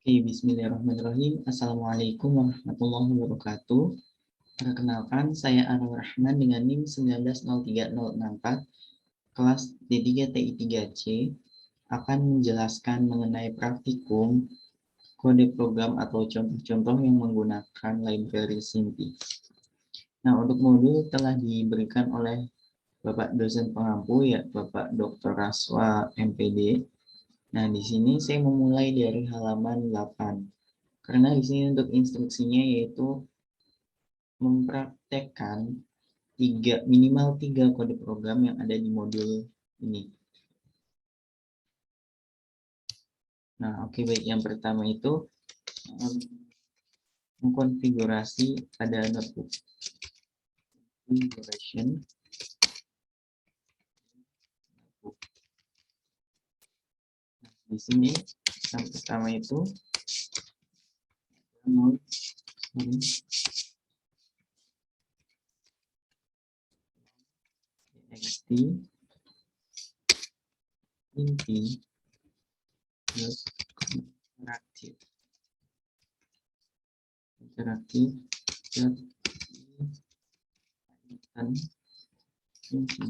Oke, bismillahirrahmanirrahim. Assalamualaikum warahmatullahi wabarakatuh. Perkenalkan, saya Anwar Rahman dengan NIM 1903064, kelas D3TI3C, akan menjelaskan mengenai praktikum kode program atau contoh-contoh yang menggunakan library SIMPI. Nah, untuk modul telah diberikan oleh Bapak dosen pengampu, ya Bapak Dr. Raswa MPD. Nah, di sini saya memulai dari halaman 8. Karena di sini untuk instruksinya yaitu mempraktekkan minimal 3 kode program yang ada di modul ini. Nah, oke, baik. Yang pertama itu mengkonfigurasi pada notebook. Configuration. Nah, di sini yang pertama itu txt inti interaktif dan inti.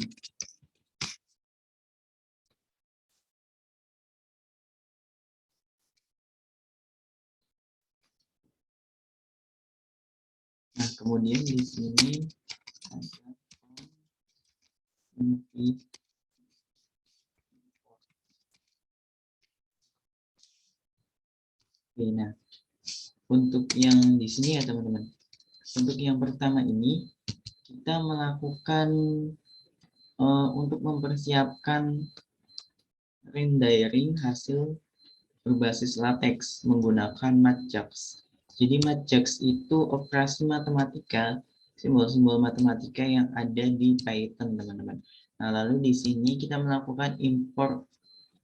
Nah, kemudian di sini ada inti. Oke, nah, untuk yang di sini ya teman-teman. Untuk yang pertama ini kita melakukan untuk mempersiapkan rendering hasil berbasis latex menggunakan MathJax. Jadi MathJax itu operasi matematika, simbol-simbol matematika yang ada di Python, teman-teman. Nah, lalu di sini kita melakukan import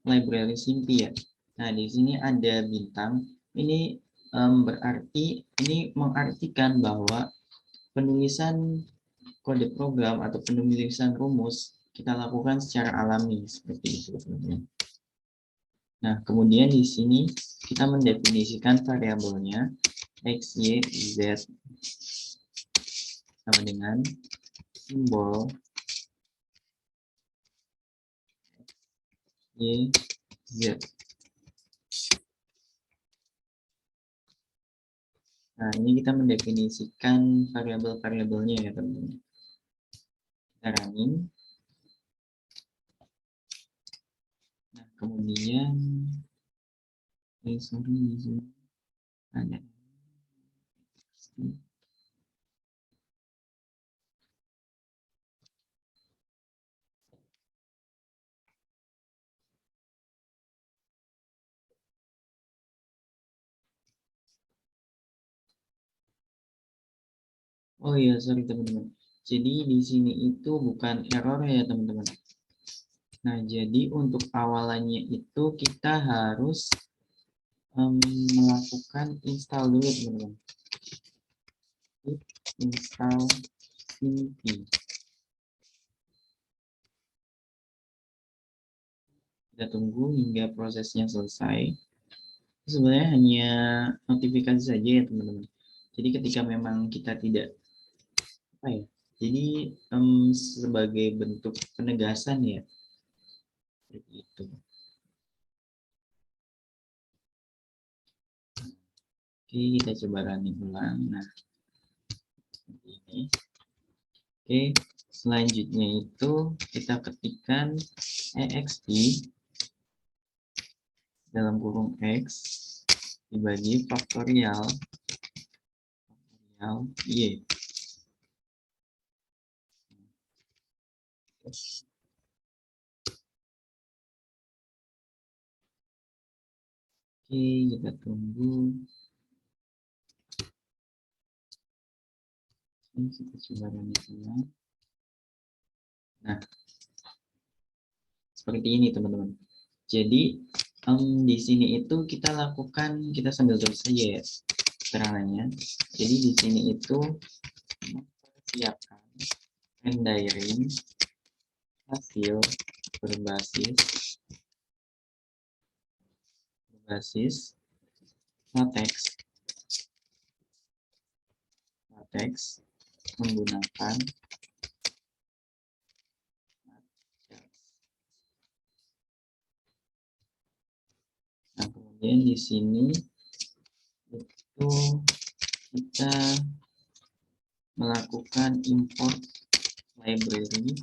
library SIMPI ya. Nah, di sini ada bintang. Ini berarti ini mengartikan bahwa penulisan kode program atau penulisan rumus kita lakukan secara alami seperti itu, teman-teman. Nah, kemudian di sini kita mendefinisikan variabelnya x, y, z sama dengan simbol y, z. Nah, ini kita mendefinisikan variabel-variabelnya ya, teman-teman. Kita running. Nah, kemudian sorry, di sini ada oh iya, sorry teman-teman. Jadi di sini itu bukan error ya, teman-teman. Nah, jadi untuk awalannya itu kita harus melakukan install dulu, teman-teman. Install SIMPI. Kita tunggu hingga prosesnya selesai. Sebenarnya hanya notifikasi saja ya, teman-teman. Jadi ketika memang kita tidak apa ya, jadi sebagai bentuk penegasan ya, seperti itu. Oke, kita coba running ulang. Nah, seperti ini. Oke, selanjutnya itu kita ketikkan ext dalam kurung x dibagi faktorial y. Oke, kita tunggu. Ini kita coba running. Nah, seperti ini teman-teman. Jadi di sini itu kita lakukan, kita sambil tulis saja ya keterangannya. Jadi di sini itu mempersiapkan rendering hasil berbasis latex menggunakan Nah, kemudian di sini itu kita melakukan import library.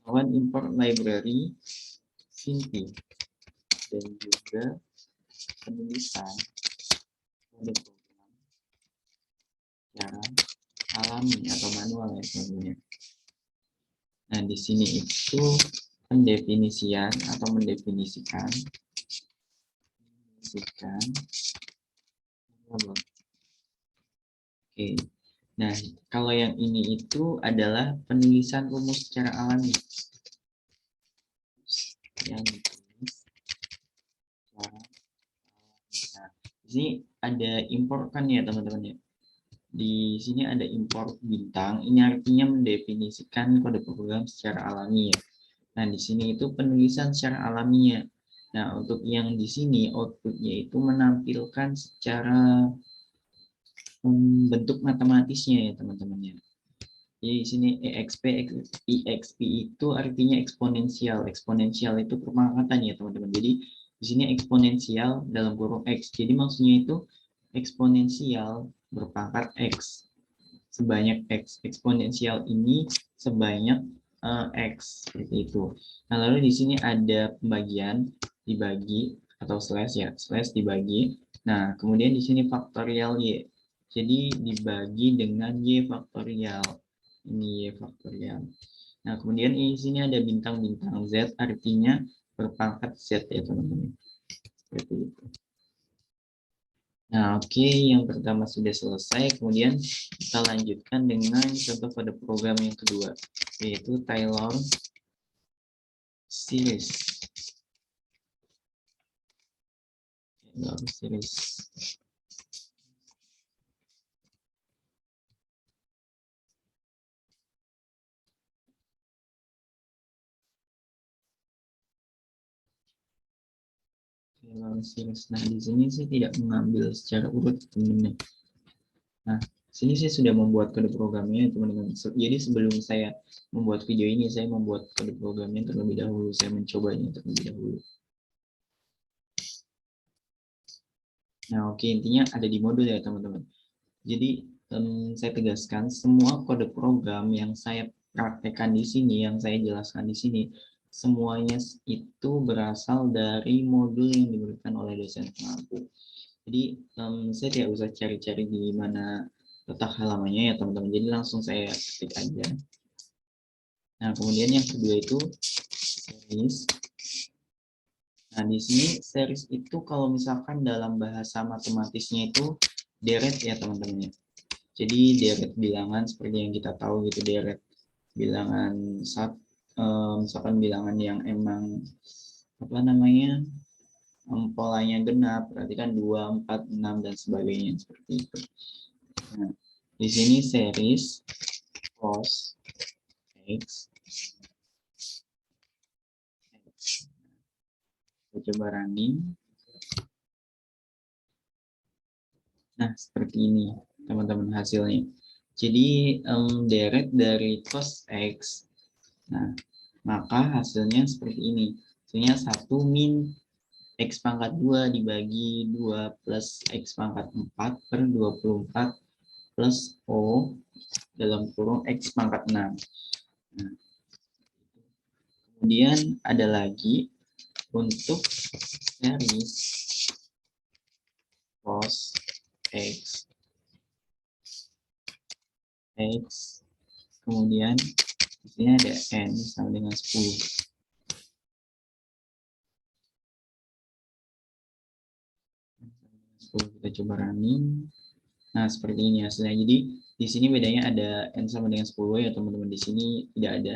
Lawan import library Vinti dan juga penulisan kode program secara alami atau manual ya teman-teman. Nah, di sini itu pendefinisian atau mendefinisikan Oke. Nah, kalau yang ini itu adalah penulisan rumus secara alami. Yang ditulis secara alami. Nah, di sini ada import kan ya teman-teman ya. Di sini ada import bintang. Ini artinya mendefinisikan kode program secara alami ya. Nah, di sini itu penulisan secara alaminya. Nah, untuk yang di sini outputnya itu menampilkan secara bentuk matematisnya ya teman-teman ya. Jadi di sini exp itu artinya eksponensial. Eksponensial itu perpangkatan ya teman-teman. Jadi di sini eksponensial dalam kurung x. Jadi maksudnya itu eksponensial berpangkat x sebanyak x. Eksponensial ini sebanyak x seperti itu. Nah, lalu di sini ada pembagian dibagi atau slash ya, slash dibagi. Nah, kemudian di sini faktorial y. Jadi dibagi dengan y faktorial. Ini y faktorial. Nah, kemudian di sini ada bintang-bintang z artinya berpangkat z ya teman-teman. Seperti itu. Nah, oke, yang pertama sudah selesai. Kemudian kita lanjutkan dengan contoh pada program yang kedua, yaitu Taylor series. Taylor series. Nah, di sini saya tidak mengambil secara urut teman-teman. Nah, sini saya sudah membuat kode programnya teman-teman. Jadi sebelum saya membuat video ini, saya membuat kode programnya terlebih dahulu. Saya mencobanya terlebih dahulu. Nah, oke, intinya ada di modul ya teman-teman. Jadi saya tegaskan semua kode program yang saya praktekkan di sini, yang saya jelaskan di sini, semuanya itu berasal dari modul yang diberikan oleh dosen pengampu. Jadi saya tidak usah cari-cari di mana letak halamannya ya teman-teman. Jadi langsung saya ketik aja. Nah, kemudian yang kedua itu series. Nah, di sini series itu kalau misalkan dalam bahasa matematisnya itu deret ya teman-teman. Jadi deret bilangan seperti yang kita tahu gitu, deret bilangan misalkan bilangan yang emang apa namanya polanya genap, berarti kan 2, 4, 6 dan sebagainya seperti itu. Nah, di sini series cos x. Kita coba running. Nah, seperti ini teman-teman hasilnya. Jadi deret dari cos x. Nah, maka hasilnya seperti ini. Hasilnya 1 min x pangkat 2 dibagi 2 plus x pangkat 4 per 24 plus O dalam kurung x pangkat 6. Nah, kemudian ada lagi untuk series cos x kemudian di sini ada n sama dengan 10. Kita coba running. Nah, seperti ini hasilnya. Jadi di sini bedanya ada n sama dengan 10 ya teman-teman. Di sini tidak ada.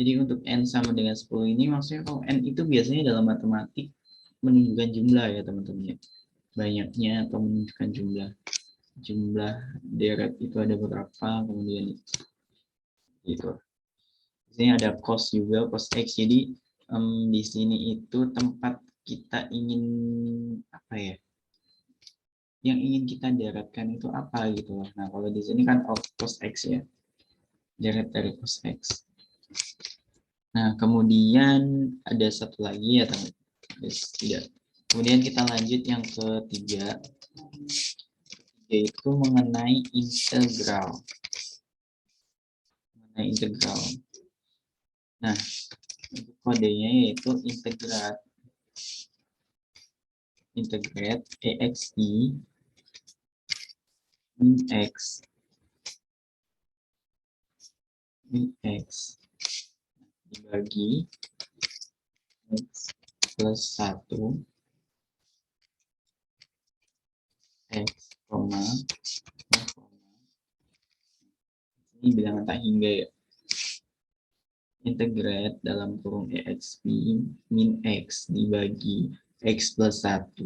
Jadi untuk n sama dengan 10 ini maksudnya kalau n itu biasanya dalam matematik menunjukkan jumlah ya teman-teman ya. Banyaknya atau menunjukkan jumlah deret itu ada berapa, kemudian itu. Di Ini ada cos juga, cos X. Jadi di sini itu tempat kita ingin apa ya? Yang ingin kita daratkan itu apa gitu loh. Nah, kalau di sini kan cos X ya. Deret dari cos X. Nah, kemudian ada satu lagi ya, teman. Tidak. Kemudian kita lanjut yang ketiga, yaitu mengenai integral. Nah, untuk kodenya yaitu integrate EXI min X dibagi X plus 1 X, ini bilangan tak hingga ya. Integrate dalam kurung EXP min X dibagi X plus 1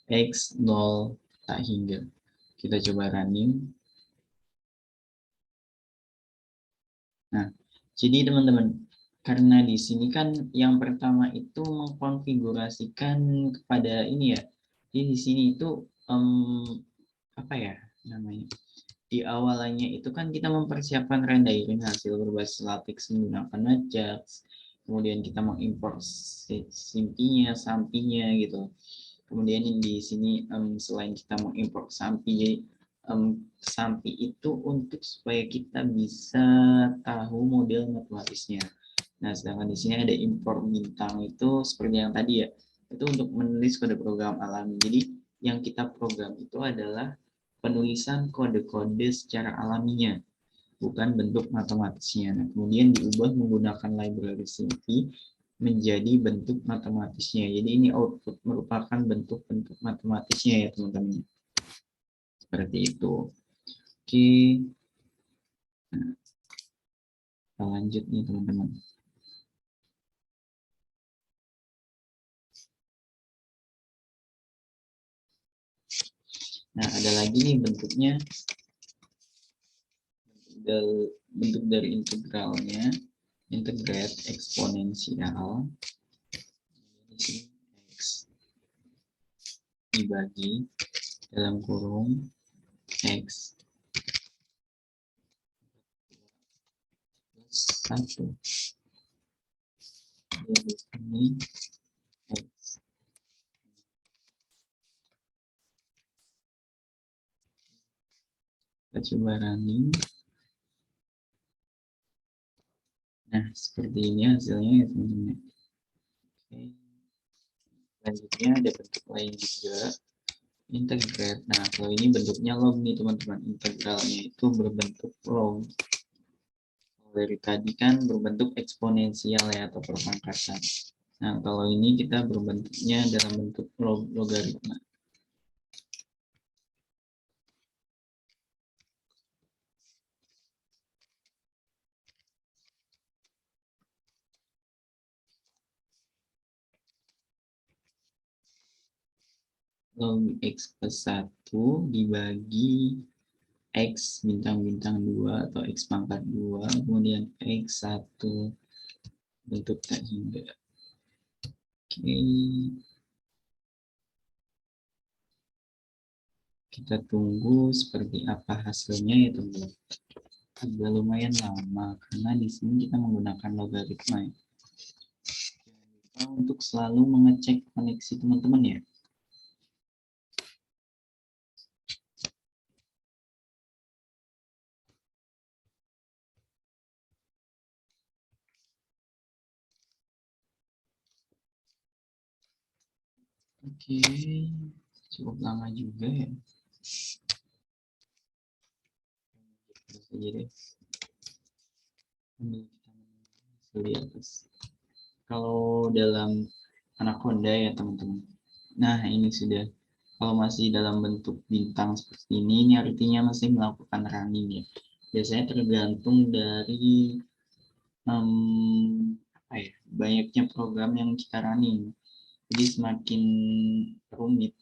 X 0 tak hingga. Kita coba running. Nah, jadi teman-teman, karena di sini kan yang pertama itu mengkonfigurasikan kepada ini ya. Jadi di sini itu apa ya namanya? Di awalannya itu kan kita mempersiapkan rendering hasil berbasis latex menggunakan Ajax. Kemudian kita mengimport simpinya, sampinya gitu. Kemudian di sini selain kita mengimport sampi, jadi sampi itu untuk supaya kita bisa tahu model matematisnya. Nah, sedangkan di sini ada import bintang itu seperti yang tadi ya, itu untuk menulis kode program alami. Jadi yang kita program itu adalah penulisan kode-kode secara alaminya, bukan bentuk matematisnya. Nah, kemudian diubah menggunakan library SIMPy menjadi bentuk matematisnya. Jadi ini output merupakan bentuk-bentuk matematisnya ya teman-teman. Seperti itu. Oke. Nah, kita lanjut nih teman-teman. Nah, ada lagi nih bentuknya. Bentuk dari integralnya. Integrate eksponensial. X dibagi dalam kurung X plus 1. Jadi ini X. Kita coba running. Nah, seperti ini hasilnya ya teman-teman. Oke. Selanjutnya ada bentuk lain juga, integrate. Nah, kalau ini bentuknya log nih teman-teman. Integralnya itu berbentuk log. Dari tadi kan berbentuk eksponensial ya atau perpangkatan. Nah, kalau ini kita berbentuknya dalam bentuk logaritma. Log X plus 1 dibagi X bintang-bintang 2 atau X pangkat 2, kemudian X 1 bentuk tak hingga. Oke. Kita tunggu seperti apa hasilnya ya teman-teman. Agak lumayan lama karena di sini kita menggunakan logaritma ya. Jangan lupa untuk selalu mengecek koneksi teman-teman ya. Oke, cukup lama juga ya. Terus aja deh. Ambil kita di atas. Kalau dalam Anaconda ya teman-teman. Nah, ini sudah. Kalau masih dalam bentuk bintang seperti ini artinya masih melakukan running ya. Biasanya tergantung dari apa ya, banyaknya program yang kita running. Jadi semakin rumit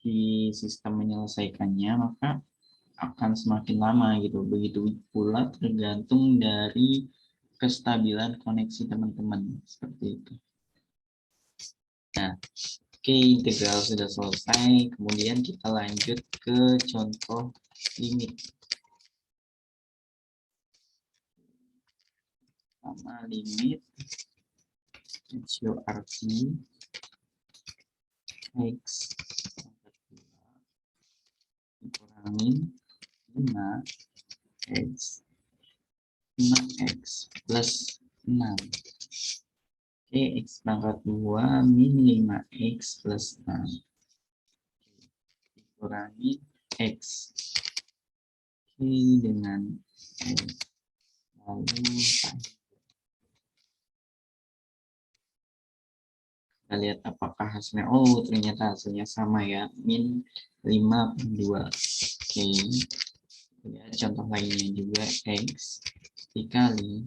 di sistem menyelesaikannya, maka akan semakin lama gitu. Begitu pula tergantung dari kestabilan koneksi teman-teman seperti itu. Nah, oke, integral sudah selesai. Kemudian kita lanjut ke contoh limit. Sama limit ratio RT X dikurangin 5X 5X plus 6. Oke, X pangkat 2 min 5X plus 6. Dikurangi X. Oke, dengan X. Lalu kita lihat apakah hasilnya. Oh, ternyata hasilnya sama ya. Min 5/2. Oke. Lihat contoh lainnya juga. X dikali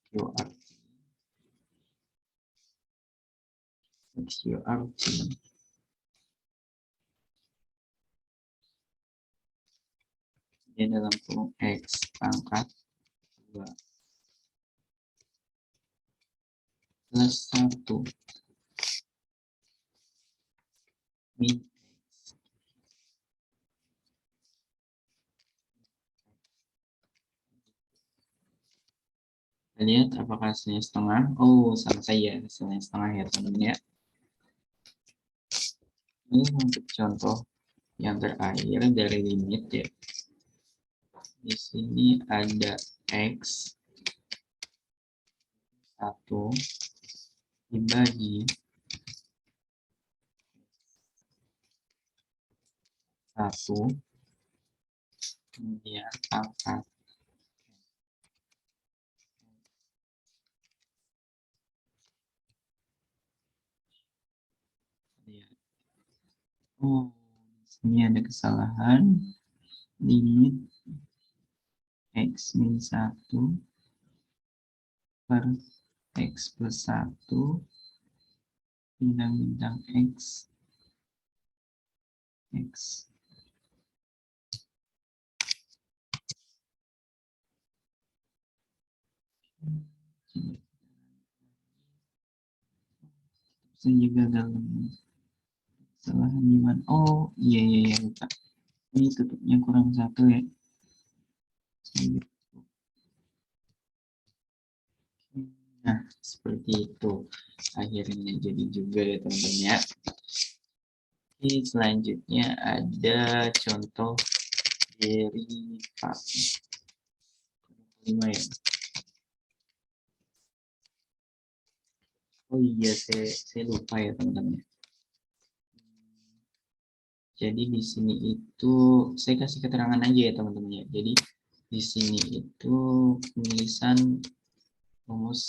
SQRT. SQRT. Di dalam kurung X pangkat 2 plus 1 min X. Kita lihat apakah hasilnya setengah. Oh, sama saja hasilnya setengah ya teman-teman ya. Ini untuk contoh yang terakhir dari limit ya. Di sini ada X 1 dibagi 1 kemudian pangkat oh ini ada kesalahan limit X min 1 per X plus 1 bintang-bintang X saja gagal kesalahan di mana. Oh iya lupa, ini tutupnya kurang 1 ya. Nah seperti itu akhirnya jadi juga ya teman-teman ya. Oke, selanjutnya ada contoh derivat 5 ya. Oh iya saya lupa ya teman-teman. Jadi di sini itu saya kasih keterangan aja ya teman-teman ya. Jadi di sini itu penulisan rumus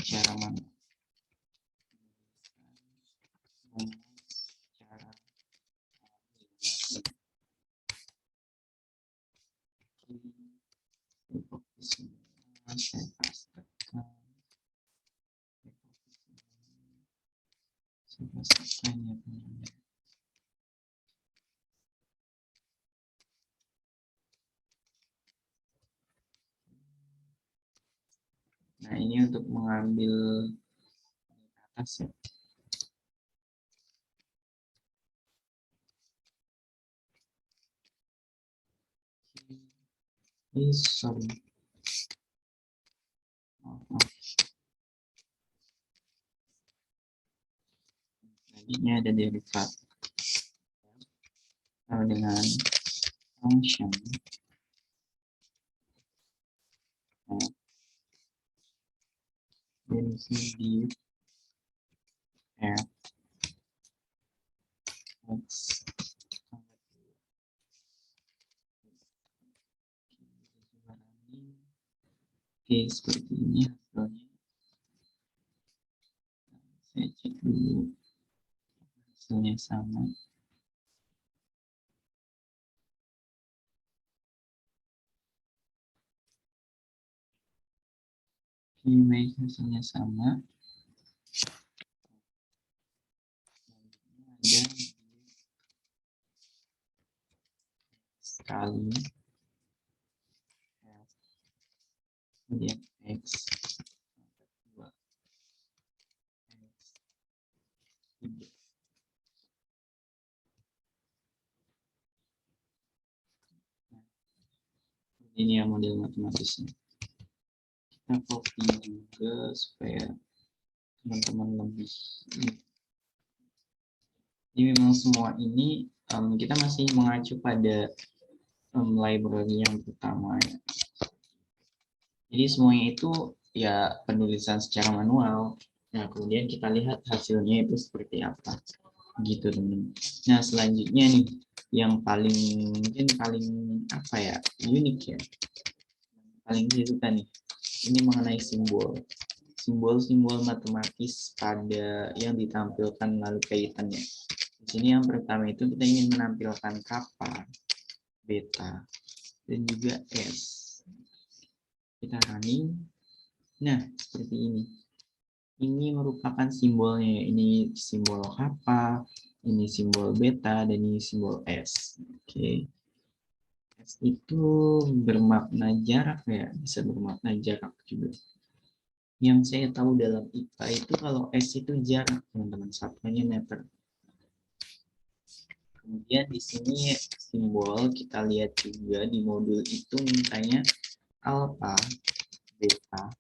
cara mana? Cara saya pastikan ya teman-teman. Nah ini untuk mengambil atas ya. Sorry. Ini ada derivat dengan function density f x. Oke, seperti ini hasilnya. Saya cek dulu hasilnya sama. Oke, baik, hasilnya sama. Ada sekali kemudian X, 2, X, 3. Ini yang model matematisnya. Kita copy juga supaya teman-teman lebih. Jadi memang semua ini kita masih mengacu pada library yang pertama ya. Jadi semuanya itu ya penulisan secara manual. Nah, kemudian kita lihat hasilnya itu seperti apa. Gitu, teman-teman. Nah, selanjutnya nih yang mungkin paling apa ya? Unik ya. Paling saya suka nih. Ini mengenai simbol. Simbol-simbol matematis pada yang ditampilkan lalu kaitannya. Di sini yang pertama itu kita ingin menampilkan kappa, beta, dan juga S. Kita running. Nah, seperti ini. Ini merupakan simbolnya. Ini simbol kappa, ini simbol beta, dan ini simbol S. Oke. S itu bermakna jarak ya, bisa bermakna jarak juga. Yang saya tahu dalam IPA itu kalau S itu jarak, teman-teman, satuannya meter. Kemudian di sini simbol kita lihat juga di modul itu mintanya alfa, beta,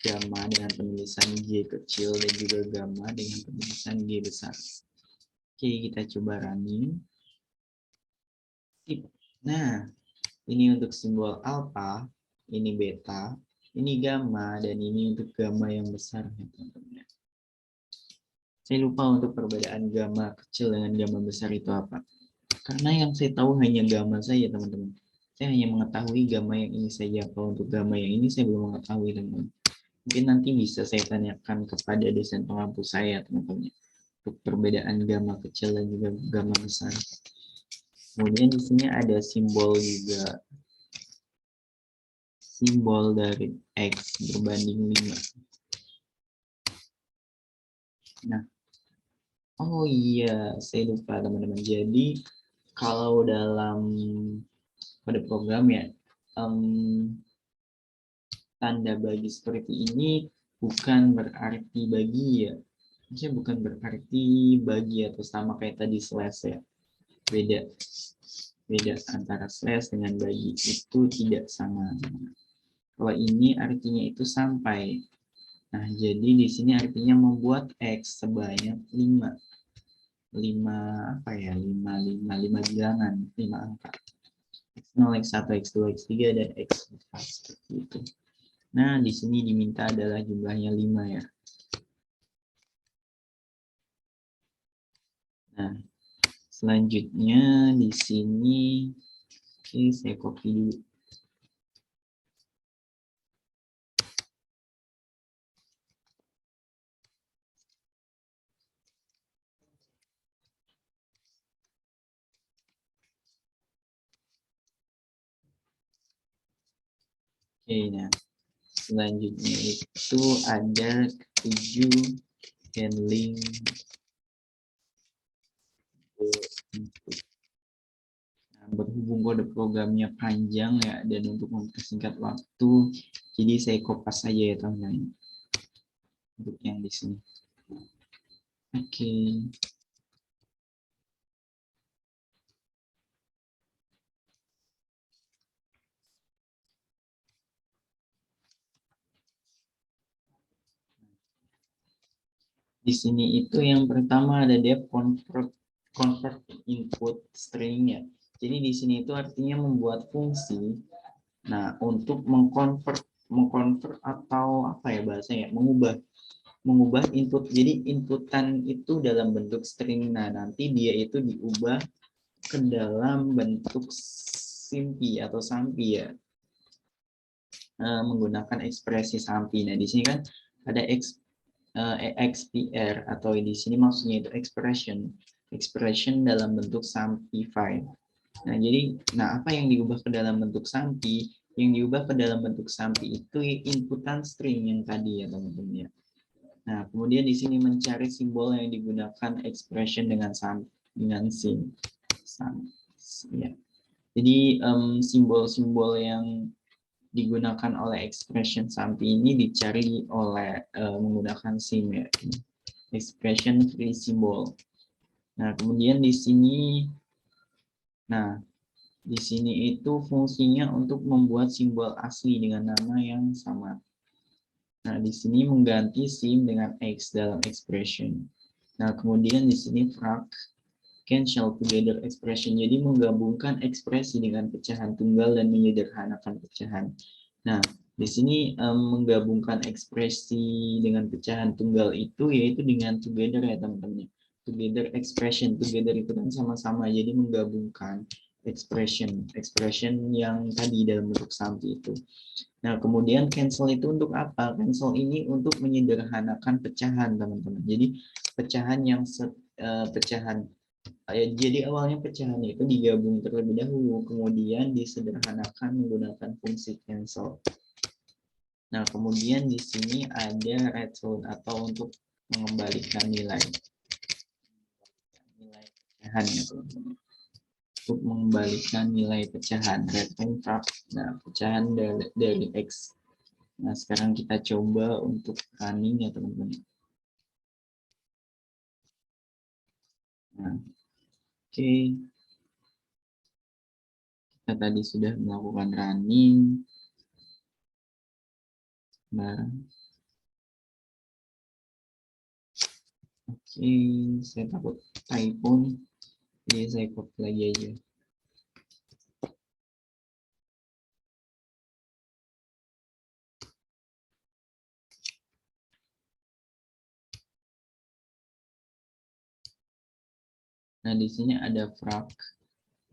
gamma dengan penulisan G kecil dan juga gamma dengan penulisan G besar. Oke, kita coba running. Nah, ini untuk simbol alfa, ini beta, ini gamma, dan ini untuk gamma yang besar. Saya lupa untuk perbedaan gamma kecil dengan gamma besar itu apa. Karena yang saya tahu hanya gamma saja, teman-teman. Saya hanya mengetahui gamma yang ini saja. Kalau untuk gamma yang ini saya belum mengetahui, teman-teman. Mungkin nanti bisa saya tanyakan kepada dosen pengampu saya, teman-teman. Untuk perbedaan gamma kecil dan juga gamma besar. Kemudian di sini ada simbol juga. Simbol dari X berbanding 5. Nah, oh iya, saya lupa, teman-teman. Jadi, kalau pada program ya, tanda bagi seperti ini bukan berarti bagi ya. Maksudnya bukan berarti bagi atau sama kayak tadi slash ya. Beda antara slash dengan bagi itu tidak sama. Kalau ini artinya itu sampai. Nah, jadi di sini artinya membuat X sebanyak 5 apa ya? 5 bilangan, 5 angka. X0, X1, X2, X3 dan X4 seperti itu. Nah, di sini diminta adalah jumlahnya 5 ya. Nah, selanjutnya di sini oke, saya copy dulu. Oke, nah selanjutnya itu ada 7 handling input. Nah, berhubung kode programnya panjang ya, dan untuk mempersingkat waktu, jadi saya kopas saja ya teman-teman untuk yang di sini. Oke. Di sini itu yang pertama ada def convert input string ya. Jadi di sini itu artinya membuat fungsi. Nah, untuk mengkonvert atau apa ya bahasanya, mengubah input. Jadi inputan itu dalam bentuk string. Nah, nanti dia itu diubah ke dalam bentuk simpi atau sampi ya. Menggunakan ekspresi sampi. Nah, di sini kan ada XPR atau di sini maksudnya itu expression dalam bentuk sampi file. Nah, jadi apa yang diubah ke dalam bentuk sampi? Yang diubah ke dalam bentuk sampi itu inputan string yang tadi ya, teman-teman ya. Nah, kemudian di sini mencari simbol yang digunakan expression dengan sim ya. Jadi simbol-simbol yang digunakan oleh expression samping ini dicari oleh menggunakan sim ya, expression free symbol. Nah, kemudian di sini, di sini itu fungsinya untuk membuat simbol asli dengan nama yang sama. Nah, di sini mengganti sim dengan X dalam expression. Nah, kemudian di sini frac cancel together expression. Jadi menggabungkan ekspresi dengan pecahan tunggal dan menyederhanakan pecahan. Nah, di sini menggabungkan ekspresi dengan pecahan tunggal itu yaitu dengan together ya teman-teman. Together expression, together itu kan sama-sama, jadi menggabungkan expression yang tadi dalam bentuk samping itu. Nah, kemudian cancel itu untuk apa? Cancel ini untuk menyederhanakan pecahan, teman-teman. Jadi pecahan yang pecahan jadi awalnya pecahannya itu digabung terlebih dahulu, kemudian disederhanakan menggunakan fungsi cancel. Nah, kemudian di sini ada return atau untuk mengembalikan nilai pecahan ya teman-teman. Untuk mengembalikan nilai pecahan return frac, nah pecahan dari X. Nah, sekarang kita coba untuk running ya teman-teman. Nah, oke. Kita tadi sudah melakukan running. Nah, oke, saya takut typo nih. Jadi saya copy lagi aja. Nah, di sini ada frac.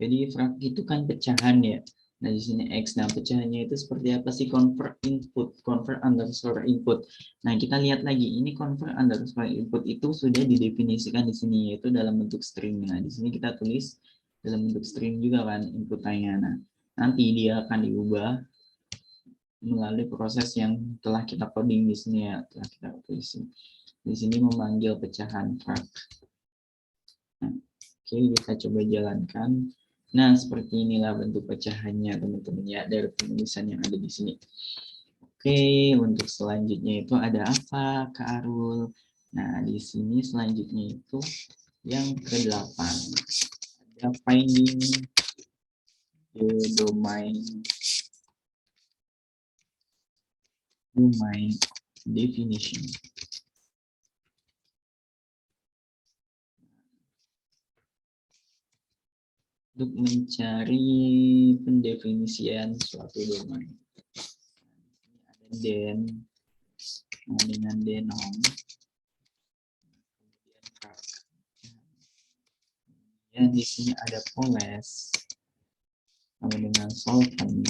Jadi frac itu kan pecahan ya. Nah, di sini X. Nah, pecahannya itu seperti apa sih? Convert input, convert underscore input. Nah, kita lihat lagi. Ini convert underscore input itu sudah didefinisikan di sini, yaitu dalam bentuk string. Nah, di sini kita tulis dalam bentuk string juga kan inputannya. Nah, nanti dia akan diubah melalui proses yang telah kita coding di sini ya. Telah kita tulis di sini memanggil pecahan frac. Nah, oke, kita coba jalankan. Nah, seperti inilah bentuk pecahannya teman-teman ya dari penulisan yang ada di sini. Oke, untuk selanjutnya itu ada apa, Kak Arul? Nah, di sini selanjutnya itu yang ke-8. Ada finding the domain definition. Untuk mencari pendefinisian suatu domain. Ada den, dengan denom, kemudian di sini ada poles, sama dengan solvent,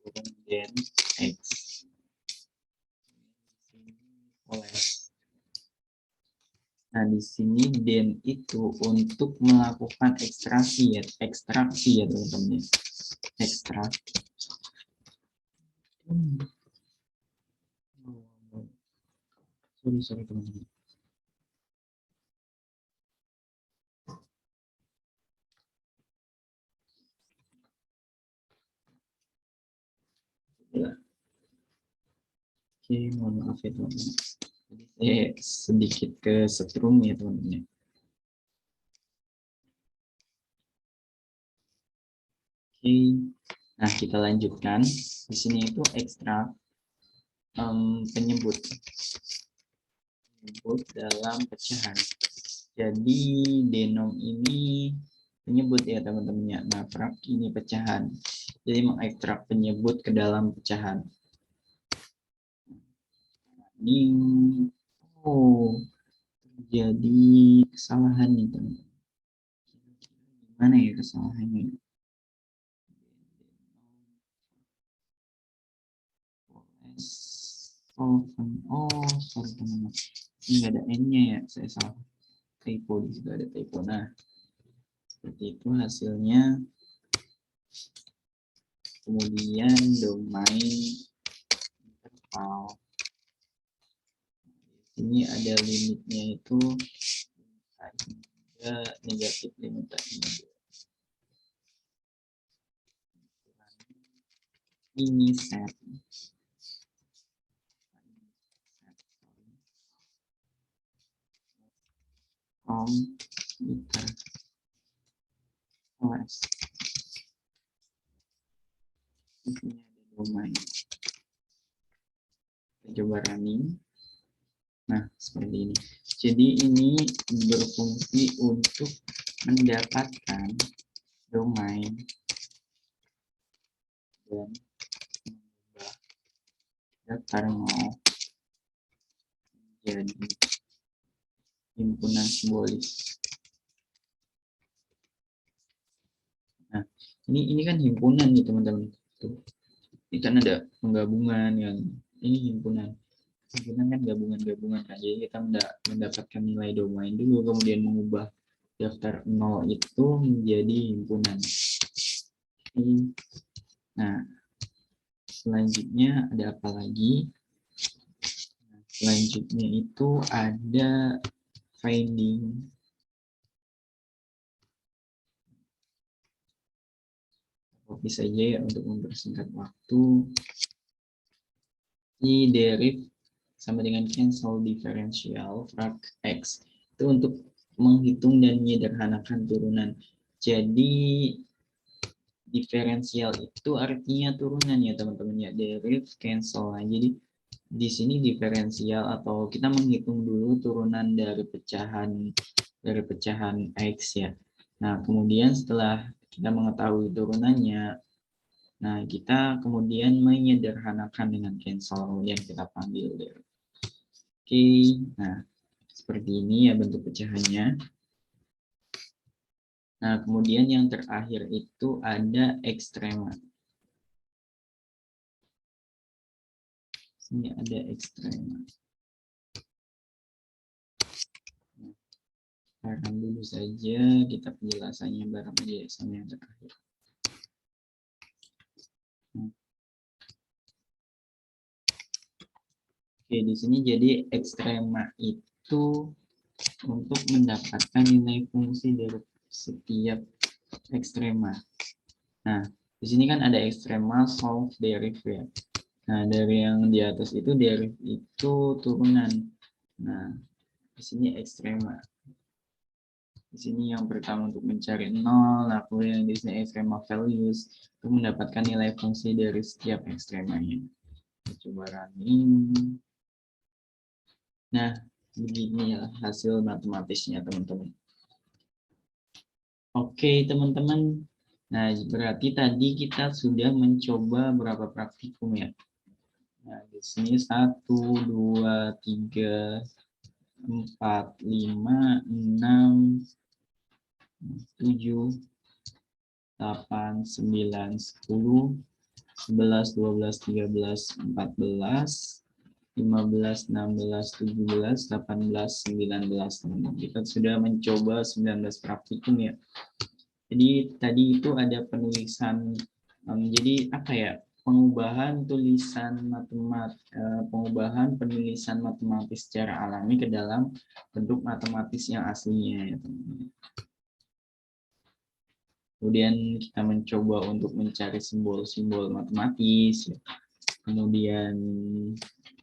kemudian X, poles. Nah, di sini den itu untuk melakukan ekstraksi ya teman-teman. Ekstraksi. Sorry teman-teman. Ya. Oke, mohon maaf ya teman-teman. Jadi sedikit ke setrum ya teman-teman. Oke, nah kita lanjutkan. Di sini itu ekstrak penyebut dalam pecahan. Jadi denom ini penyebut ya teman-temannya. Nah, frac ini pecahan. Jadi mengekstrak penyebut ke dalam pecahan. Ini jadi kesalahan nih teman-teman. Gimana ya kesalahannya? Sorry teman-teman. Ini nggak ada n-nya ya, saya salah. Typo di situ ada typo. Nah, seperti itu hasilnya. Kemudian domain interval. Ini ada limitnya itu ada negatif limit tadi. ini set komputer OS. Di sini ada domain. Kita coba running. Nah, seperti ini. Jadi ini berfungsi untuk mendapatkan domain dan mengubah daftar mau jadi himpunan simbolis. Nah, ini kan himpunan nih teman-teman. Ini kan ada penggabungan yang ini himpunan. Himpunan kan gabungan-gabungan kan. Jadi kita mendapatkan nilai domain dulu, kemudian mengubah daftar 0 itu menjadi himpunan. Nah, selanjutnya ada apa lagi? Nah, selanjutnya itu ada finding copy saja ya untuk mempersingkat waktu. Ini derive sama dengan cancel differential frac x itu untuk menghitung dan menyederhanakan turunan. Jadi diferensial itu artinya turunan ya teman-teman ya, derive cancel. Nah, jadi di sini diferensial atau kita menghitung dulu turunan dari pecahan x ya. Nah, kemudian setelah kita mengetahui turunannya, nah kita kemudian menyederhanakan dengan cancel, kemudian kita panggil dari. Oke, nah seperti ini ya bentuk pecahannya. Nah, kemudian yang terakhir itu ada ekstrema. Sini ada ekstrema. Nah, dulu saja kita penjelasannya bareng aja sama yang terakhir. Oke, di sini jadi ekstrema itu untuk mendapatkan nilai fungsi dari setiap ekstrema. Nah, di sini kan ada ekstrema solve derive ya. Nah, dari yang di atas itu derive itu turunan. Nah, di sini ekstrema. Di sini yang pertama untuk mencari 0, nah kemudian di sini ekstrema values untuk mendapatkan nilai fungsi dari setiap ekstremanya. Kita coba running. Nah, begini ya hasil matematisnya teman-teman. Oke teman-teman. Nah, berarti tadi kita sudah mencoba berapa praktikum ya? Nah, di sini 1, 2, 3, 4, 5, 6, 7, 8, 9, 10, 11, 12, 13, 14, 15, 16, 17, 18, 19. Kita sudah mencoba 19 praktikum ya. Jadi tadi itu ada penulisan, jadi apa ya, pengubahan penulisan matematis secara alami ke dalam bentuk matematis yang aslinya ya teman-teman. Kemudian kita mencoba untuk mencari simbol-simbol matematis ya. Kemudian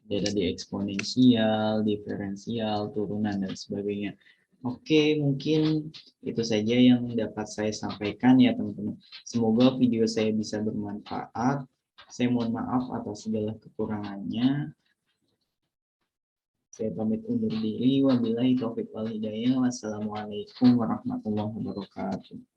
ada di eksponensial, diferensial, turunan dan sebagainya. Oke, mungkin itu saja yang dapat saya sampaikan ya teman-teman. Semoga video saya bisa bermanfaat. Saya mohon maaf atas segala kekurangannya. Saya pamit undur diri. Wabillahi taufiq wal hidayah. Wassalamualaikum warahmatullahi wabarakatuh.